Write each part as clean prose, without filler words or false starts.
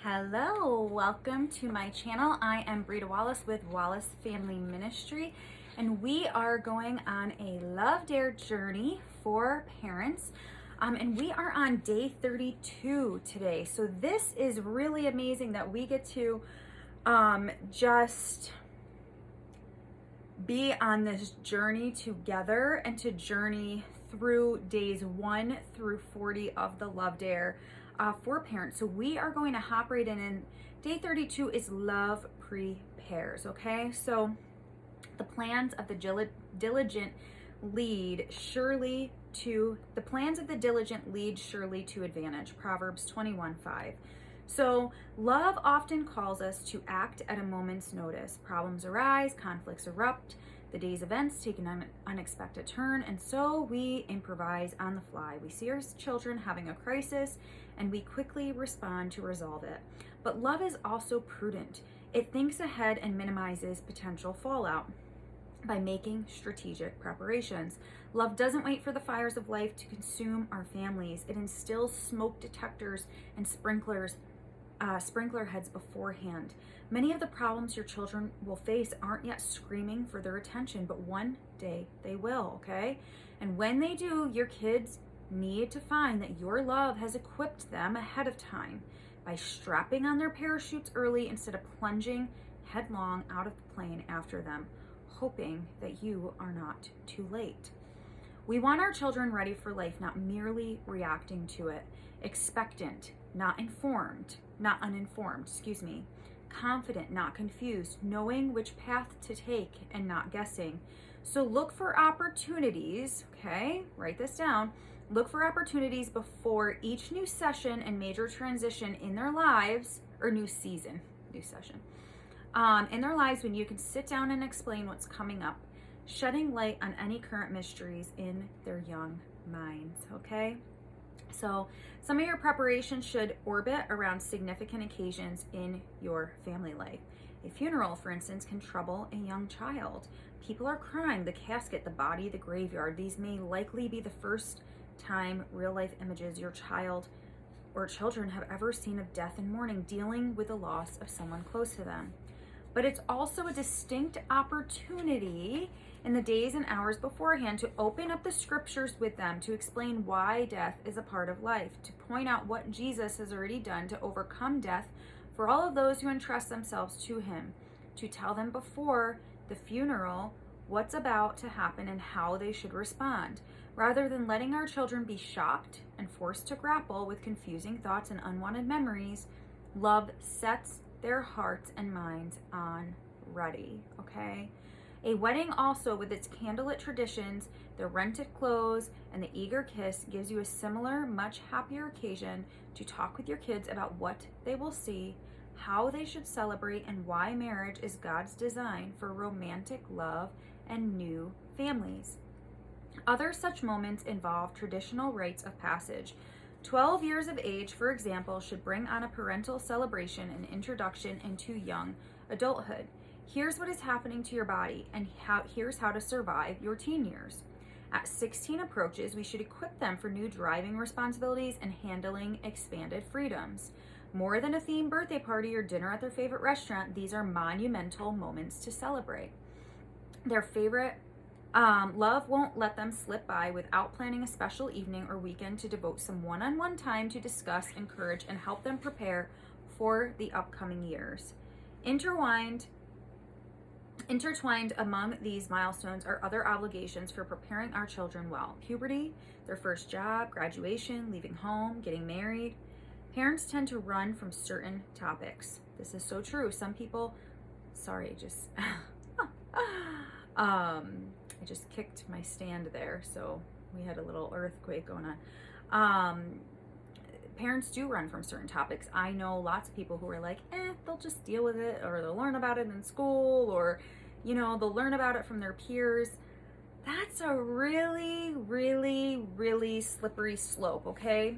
Hello, welcome to my channel. I am Brita Wallace with Wallace Family Ministry, and we are going on a Love Dare journey for parents. And we are on day 32 today. So this is really amazing that we get to just be on this journey together and to journey through days 1 through 40 of the Love Dare for parents. So we are going to hop right in, and day 32 is Love Prepares, okay? So the plans of the diligent lead surely to advantage. Proverbs 21:5. So love often calls us to act at a moment's notice. Problems arise, conflicts erupt, the day's events take an unexpected turn, and so we improvise on the fly. We see our children having a crisis, and we quickly respond to resolve it. But love is also prudent. It thinks ahead and minimizes potential fallout by making strategic preparations. Love doesn't wait for the fires of life to consume our families. It instills smoke detectors and sprinkler heads beforehand. Many of the problems your children will face aren't yet screaming for their attention, but one day they will, okay? And when they do, your kids need to find that your love has equipped them ahead of time by strapping on their parachutes early instead of plunging headlong out of the plane after them, hoping that you are not too late. We want our children ready for life, not merely reacting to it, expectant, not uninformed, confident, not confused, knowing which path to take and not guessing. So look for opportunities, okay? Write this down. Look for opportunities before each new session and major transition in their lives, or new session, in their lives, when you can sit down and explain what's coming up, shedding light on any current mysteries in their young minds, okay? So some of your preparation should orbit around significant occasions in your family life. A funeral, for instance, can trouble a young child. People are crying, the casket, the body, the graveyard. These may likely be the first time real-life images your child or children have ever seen of death and mourning, dealing with the loss of someone close to them. But it's also a distinct opportunity in the days and hours beforehand to open up the scriptures with them, to explain why death is a part of life, to point out what Jesus has already done to overcome death for all of those who entrust themselves to him, to tell them before the funeral what's about to happen and how they should respond. Rather than letting our children be shocked and forced to grapple with confusing thoughts and unwanted memories, love sets their hearts and minds on ready, okay? A wedding also, with its candlelit traditions, the rented clothes, and the eager kiss, gives you a similar, much happier occasion to talk with your kids about what they will see, how they should celebrate, and why marriage is God's design for romantic love and new families. Other such moments involve traditional rites of passage. 12 years of age, for example, should bring on a parental celebration and introduction into young adulthood. Here's what is happening to your body, and here's how to survive your teen years. At 16 approaches, we should equip them for new driving responsibilities and handling expanded freedoms. More than a themed birthday party or dinner at their favorite restaurant, these are monumental moments to celebrate. Their favorite love won't let them slip by without planning a special evening or weekend to devote some one-on-one time to discuss, encourage, and help them prepare for the upcoming years. Intertwined among these milestones are other obligations for preparing our children well. Puberty, their first job, graduation, leaving home, getting married. Parents tend to run from certain topics. This is so true. Some people, I just kicked my stand there, so we had a little earthquake going on. Parents do run from certain topics. I know lots of people who are like, they'll just deal with it, or they'll learn about it in school, or, they'll learn about it from their peers. That's a really, really, really slippery slope, okay?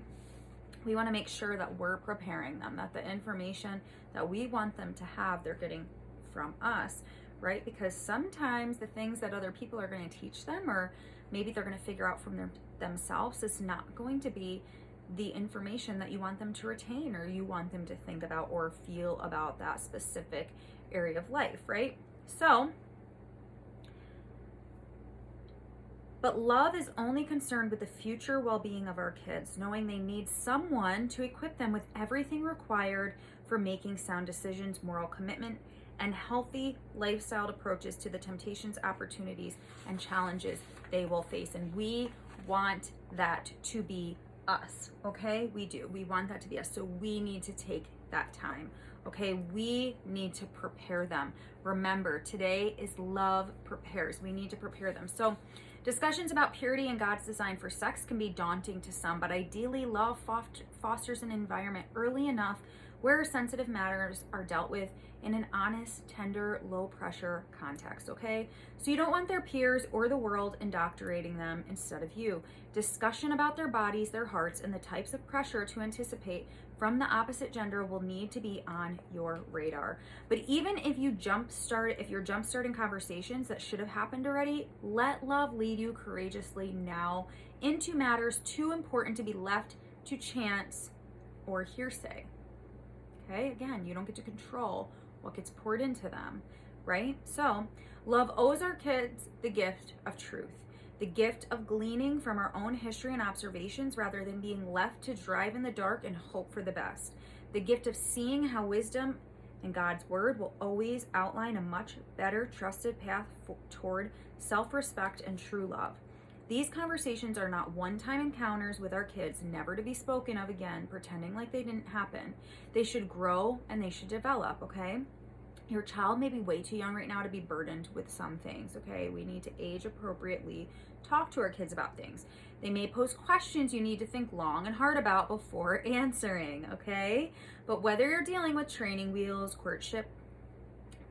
We want to make sure that we're preparing them, that the information that we want them to have, they're getting from us, right? Because sometimes the things that other people are going to teach them, or maybe they're going to figure out from themselves, is not going to be the information that you want them to retain or you want them to think about or feel about that specific area of life, right? So, but love is only concerned with the future well-being of our kids, knowing they need someone to equip them with everything required for making sound decisions, moral commitment, and healthy lifestyle approaches to the temptations, opportunities, and challenges they will face. And we want that to be us, okay? We do. We want that to be us. So we need to take that time, okay? We need to prepare them. Remember, today is Love Prepares. We need to prepare them. So discussions about purity and God's design for sex can be daunting to some, but ideally, love fosters an environment early enough where sensitive matters are dealt with in an honest, tender, low-pressure context, okay? So you don't want their peers or the world indoctrinating them instead of you. Discussion about their bodies, their hearts, and the types of pressure to anticipate from the opposite gender will need to be on your radar. But even if you're jumpstarting conversations that should have happened already, let love lead you courageously now into matters too important to be left to chance or hearsay. Okay, again, you don't get to control what gets poured into them, right? So, love owes our kids the gift of truth, the gift of gleaning from our own history and observations rather than being left to drive in the dark and hope for the best, the gift of seeing how wisdom and God's word will always outline a much better trusted path toward self-respect and true love. These conversations are not one-time encounters with our kids, never to be spoken of again, pretending like they didn't happen. They should grow and they should develop, okay? Your child may be way too young right now to be burdened with some things, okay? We need to age appropriately, talk to our kids about things. They may pose questions you need to think long and hard about before answering, okay? But whether you're dealing with training wheels, courtship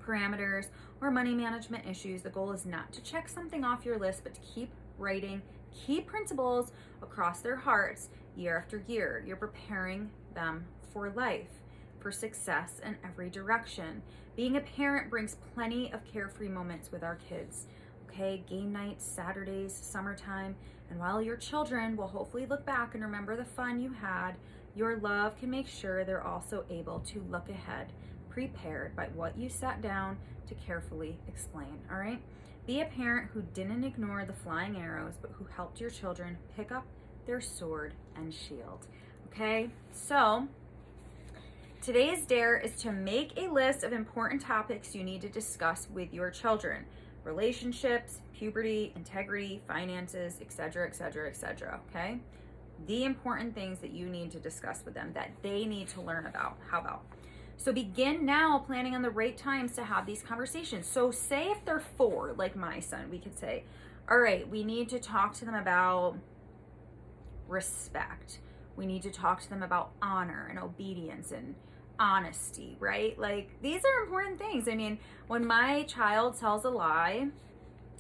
parameters, or money management issues, the goal is not to check something off your list, but to keep writing key principles across their hearts year after year. You're preparing them for life, for success in every direction. Being a parent brings plenty of carefree moments with our kids, okay? Game nights, Saturdays, summertime, and while your children will hopefully look back and remember the fun you had, your love can make sure they're also able to look ahead, prepared by what you sat down to carefully explain, all right? Be a parent who didn't ignore the flying arrows, but who helped your children pick up their sword and shield, okay? So, today's dare is to make a list of important topics you need to discuss with your children. Relationships, puberty, integrity, finances, etc., etc., etc., okay? The important things that you need to discuss with them that they need to learn about. How about? So begin now planning on the right times to have these conversations. So say if they're 4, like my son, we could say, all right, we need to talk to them about respect. We need to talk to them about honor and obedience and honesty, right? Like, these are important things. I mean, when my child tells a lie,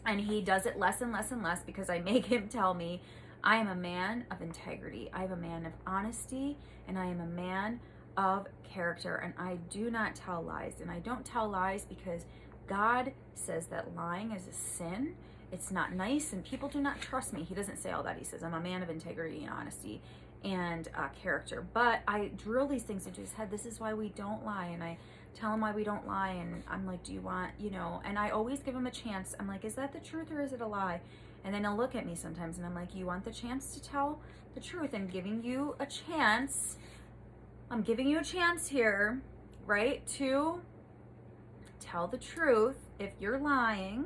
and he does it less and less and less because I make him tell me, I am a man of integrity, I am a man of honesty, and I am a man of character, and I do not tell lies. And I don't tell lies because God says that lying is a sin. It's not nice, and people do not trust me. He doesn't say all that. He says I'm a man of integrity and honesty and character. But I drill these things into his head. This is why we don't lie. And I tell him why we don't lie. And I'm like, do you want, and I always give him a chance. I'm like, is that the truth or is it a lie? And then he'll look at me sometimes and I'm like, you want the chance to tell the truth? And giving you a chance. I'm giving you a chance here, right, to tell the truth if you're lying.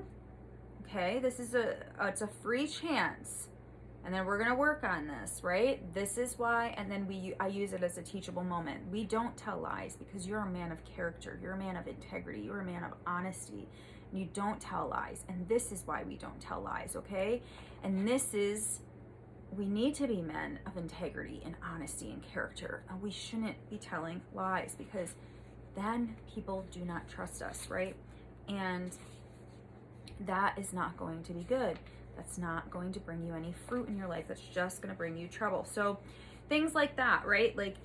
Okay, this is it's a free chance. And then we're going to work on this, right? This is why, and then I use it as a teachable moment. We don't tell lies because you're a man of character. You're a man of integrity. You're a man of honesty. And you don't tell lies. And this is why we don't tell lies, okay? And we need to be men of integrity and honesty and character. And we shouldn't be telling lies because then people do not trust us, right? And that is not going to be good. That's not going to bring you any fruit in your life. That's just going to bring you trouble. So things like that, right? Like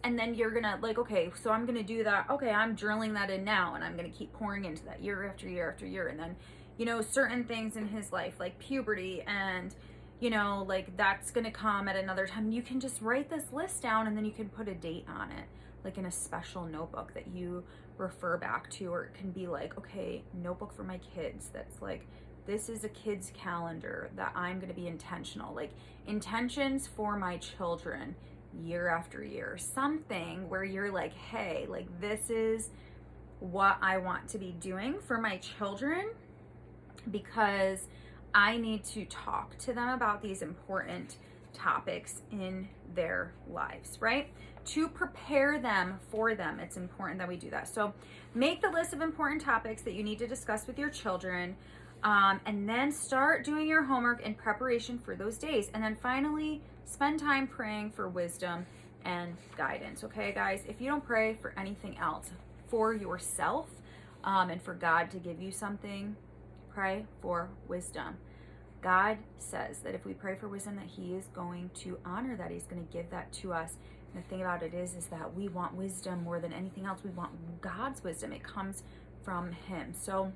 and then you're going to okay, so I'm going to do that. Okay, I'm drilling that in now and I'm going to keep pouring into that year after year after year. And then, certain things in his life like puberty and, you know, like that's going to come at another time. You can just write this list down and then you can put a date on it, like in a special notebook that you refer back to. Or it can be like, okay, notebook for my kids. That's like, this is a kid's calendar that I'm going to be intentional, like intentions for my children year after year. Something where you're like, hey, like this is what I want to be doing for my children, because I need to talk to them about these important topics in their lives, right? To prepare them for them, it's important that we do that. So make the list of important topics that you need to discuss with your children, and then start doing your homework in preparation for those days. And then finally, spend time praying for wisdom and guidance. Okay, guys, if you don't pray for anything else, for yourself, and for God to give you something, pray for wisdom. God says that if we pray for wisdom, that He is going to honor that. He's going to give that to us. And the thing about it is that we want wisdom more than anything else. We want God's wisdom. It comes from Him. So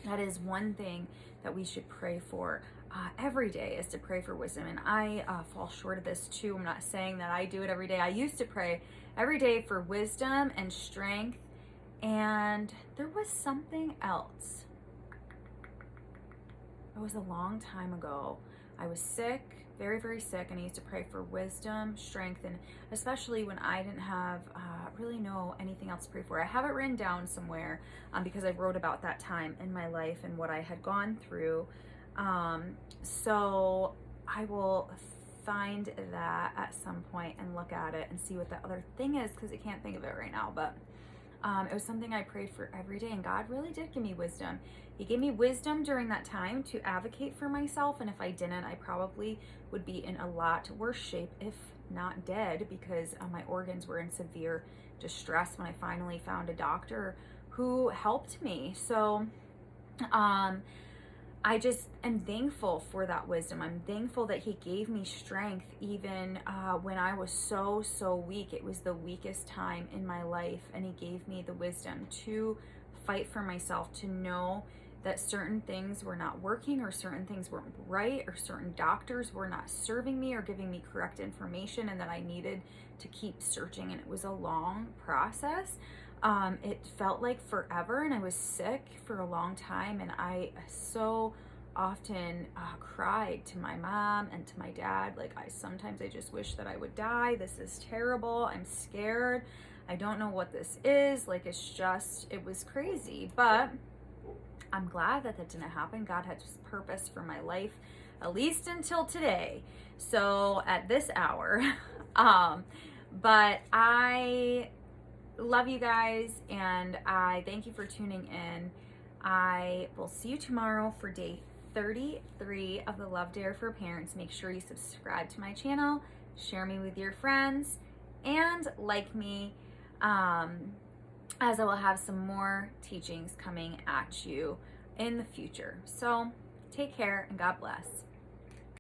that is one thing that we should pray for every day, is to pray for wisdom. And I fall short of this too. I'm not saying that I do it every day. I used to pray every day for wisdom and strength. And there was something else. It was a long time ago. I was sick, very, very sick, and I used to pray for wisdom, strength, and especially when I didn't have really know anything else to pray for. I have it written down somewhere because I wrote about that time in my life and what I had gone through. So I will find that at some point and look at it and see what the other thing is, because I can't think of it right now. But it was something I prayed for every day, and God really did give me wisdom. He gave me wisdom during that time to advocate for myself, and if I didn't, I probably would be in a lot worse shape, if not dead, because my organs were in severe distress when I finally found a doctor who helped me. So I just am thankful for that wisdom. I'm thankful that He gave me strength even when I was so weak. It was the weakest time in my life, and He gave me the wisdom to fight for myself, to know that certain things were not working, or certain things weren't right, or certain doctors were not serving me or giving me correct information, and that I needed to keep searching. And it was a long process. It felt like forever, and I was sick for a long time, and I so often cried to my mom and to my dad. Like, sometimes I just wish that I would die. This is terrible. I'm scared. I don't know what this is. Like, it was crazy. But I'm glad that didn't happen. God had just purpose for my life, at least until today. So at this hour, but I love you guys, and I thank you for tuning in. I will see you tomorrow for day 33 of the Love Dare for Parents. Make sure you subscribe to my channel, share me with your friends, and like me, as I will have some more teachings coming at you in the future. So take care, and God bless.